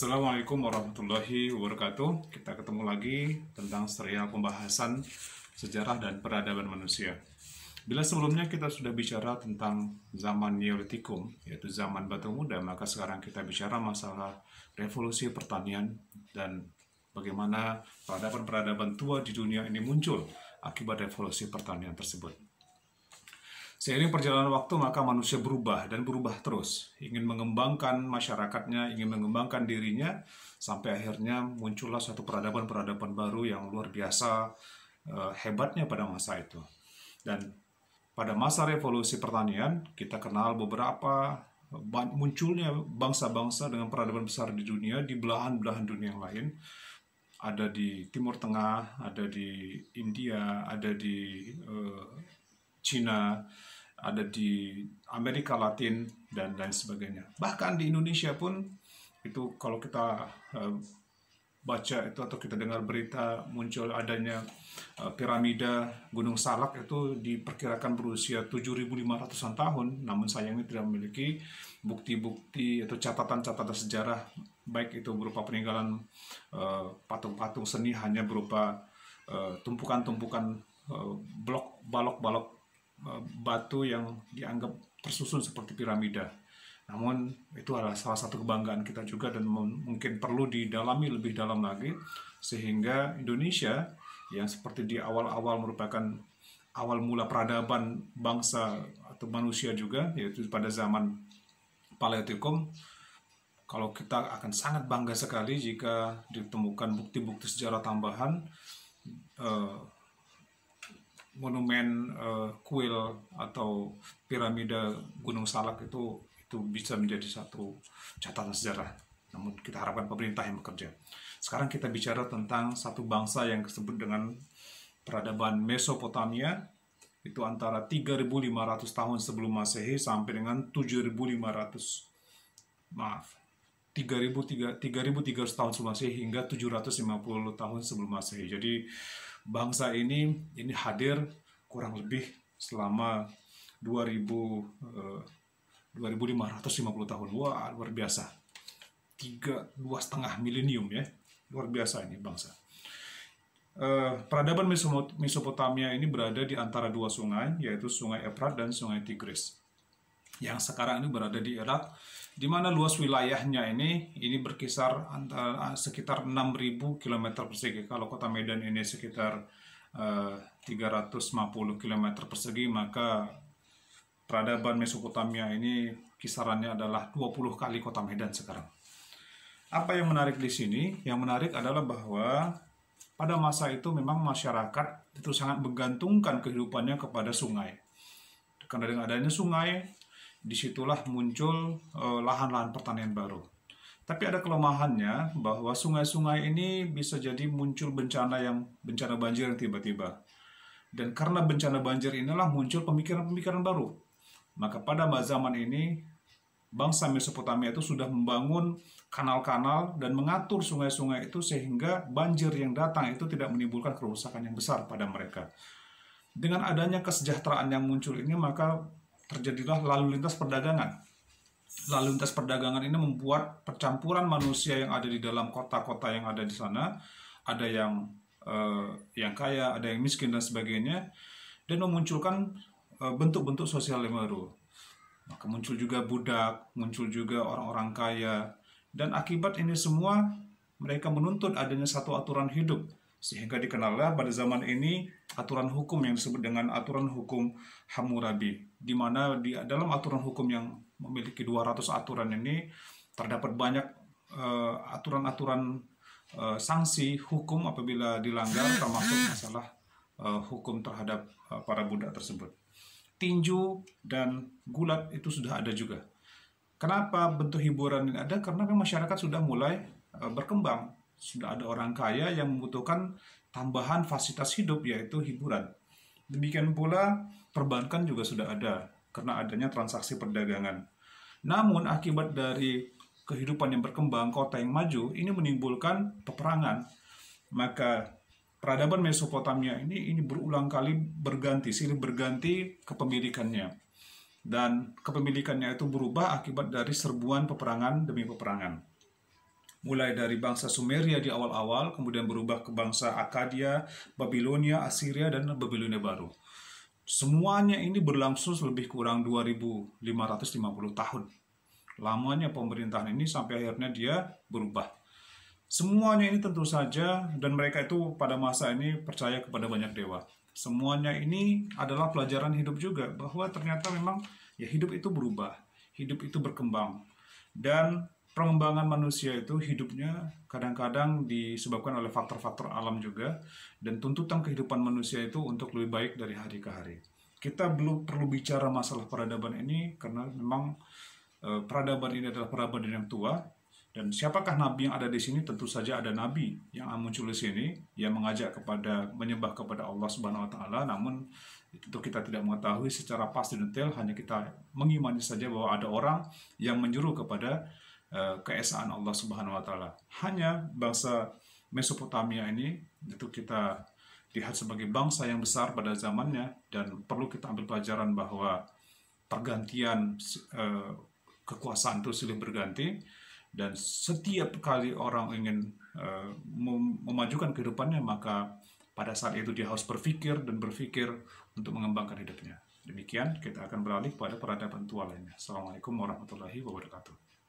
Assalamualaikum warahmatullahi wabarakatuh. Kita ketemu lagi tentang serial pembahasan sejarah dan peradaban manusia. Bila sebelumnya kita sudah bicara tentang zaman Neolitikum, yaitu zaman batu muda, maka sekarang kita bicara masalah revolusi pertanian dan bagaimana peradaban-peradaban tua di dunia ini muncul akibat revolusi pertanian tersebut. Seiring perjalanan waktu, maka manusia berubah dan berubah terus. Ingin mengembangkan masyarakatnya, ingin mengembangkan dirinya, sampai akhirnya muncullah suatu peradaban-peradaban baru yang luar biasa hebatnya pada masa itu. Dan pada masa revolusi pertanian, kita kenal beberapa munculnya bangsa-bangsa dengan peradaban besar di dunia, di belahan-belahan dunia yang lain. Ada di Timur Tengah, ada di India, ada di Cina, ada di Amerika Latin, dan lain sebagainya. Bahkan di Indonesia pun, itu kalau kita baca itu atau kita dengar berita muncul adanya piramida Gunung Salak, itu diperkirakan berusia 7.500-an tahun, namun sayangnya tidak memiliki bukti-bukti atau catatan-catatan sejarah, baik itu berupa peninggalan patung-patung seni, hanya berupa tumpukan-tumpukan balok-balok batu yang dianggap tersusun seperti piramida. Namun itu adalah salah satu kebanggaan kita juga, dan mungkin perlu didalami lebih dalam lagi, sehingga Indonesia yang seperti di awal-awal merupakan awal mula peradaban bangsa atau manusia juga, yaitu pada zaman Paleolitikum, kalau kita akan sangat bangga sekali jika ditemukan bukti-bukti sejarah tambahan, monumen kuil atau piramida Gunung Salak itu bisa menjadi satu catatan sejarah. Namun kita harapkan pemerintah yang bekerja. Sekarang kita bicara tentang satu bangsa yang disebut dengan peradaban Mesopotamia, itu antara 3.500 tahun sebelum Masehi sampai dengan 3.300 tahun sebelum Masehi hingga 750 tahun sebelum Masehi. Jadi bangsa ini hadir kurang lebih selama 2.550 tahun. Wah, luar biasa. 2,5 milenium ya. Luar biasa ini bangsa. Peradaban Mesopotamia ini berada di antara dua sungai, yaitu Sungai Efrat dan Sungai Tigris, yang sekarang ini berada di Irak, di mana luas wilayahnya ini berkisar sekitar 6.000 km persegi. Kalau kota Medan ini sekitar 350 km persegi, maka peradaban Mesopotamia ini kisarannya adalah 20 kali kota Medan sekarang. Apa yang menarik di sini? Yang menarik adalah bahwa pada masa itu memang masyarakat itu sangat menggantungkan kehidupannya kepada sungai. Karena dengan adanya sungai, disitulah muncul lahan-lahan pertanian baru. Tapi ada kelemahannya bahwa sungai-sungai ini bisa jadi muncul bencana banjir yang tiba-tiba. Dan karena bencana banjir inilah muncul pemikiran-pemikiran baru. Maka pada zaman ini bangsa Mesopotamia itu sudah membangun kanal-kanal dan mengatur sungai-sungai itu sehingga banjir yang datang itu tidak menimbulkan kerusakan yang besar pada mereka. Dengan adanya kesejahteraan yang muncul ini, maka terjadilah lalu lintas perdagangan. Lalu lintas perdagangan ini membuat percampuran manusia yang ada di dalam kota-kota yang ada di sana. Ada yang kaya, ada yang miskin dan sebagainya, dan memunculkan bentuk-bentuk sosial yang baru. Maka muncul juga budak, muncul juga orang-orang kaya, dan akibat ini semua mereka menuntut adanya satu aturan hidup, sehingga dikenallah pada zaman ini aturan hukum yang disebut dengan aturan hukum Hammurabi, di mana dalam aturan hukum yang memiliki 200 aturan ini terdapat banyak aturan-aturan sanksi hukum apabila dilanggar, termasuk masalah hukum terhadap para budak tersebut. Tinju dan gulat itu sudah ada juga. Kenapa bentuk hiburan ini ada? Karena masyarakat sudah mulai berkembang. Sudah ada orang kaya yang membutuhkan tambahan fasilitas hidup, yaitu hiburan. Demikian pula perbankan juga sudah ada karena adanya transaksi perdagangan. Namun akibat dari kehidupan yang berkembang, kota yang maju, ini menimbulkan peperangan. Maka peradaban Mesopotamia ini berulang kali silih berganti kepemilikannya. Dan kepemilikannya itu berubah akibat dari serbuan peperangan demi peperangan. mulai dari bangsa Sumeria di awal-awal, kemudian berubah ke bangsa Akadia, Babilonia, Assyria, dan Babilonia baru. Semuanya ini berlangsung lebih kurang 2550 tahun. Lamanya pemerintahan ini sampai akhirnya dia berubah. Semuanya ini tentu saja, dan mereka itu pada masa ini percaya kepada banyak dewa. Semuanya ini adalah pelajaran hidup juga, bahwa ternyata memang ya hidup itu berubah, hidup itu berkembang. Dan pengembangan manusia itu hidupnya kadang-kadang disebabkan oleh faktor-faktor alam juga, dan tuntutan kehidupan manusia itu untuk lebih baik dari hari ke hari. Kita belum perlu bicara masalah peradaban ini, karena memang peradaban ini adalah peradaban yang tua. Dan siapakah nabi yang ada di sini? Tentu saja ada nabi yang muncul di sini yang mengajak kepada menyembah kepada Allah Subhanahu wa taala, namun itu kita tidak mengetahui secara pasti detail, hanya kita mengimani saja bahwa ada orang yang menyuruh kepada keesaan Allah Subhanahu wa taala. Hanya bangsa Mesopotamia ini itu kita lihat sebagai bangsa yang besar pada zamannya, dan perlu kita ambil pelajaran bahwa pergantian kekuasaan itu silih berganti. Dan setiap kali orang ingin memajukan kehidupannya, maka pada saat itu dia harus berpikir untuk mengembangkan hidupnya. Demikian, kita akan beralih pada peradaban tua lainnya. Assalamualaikum warahmatullahi wabarakatuh.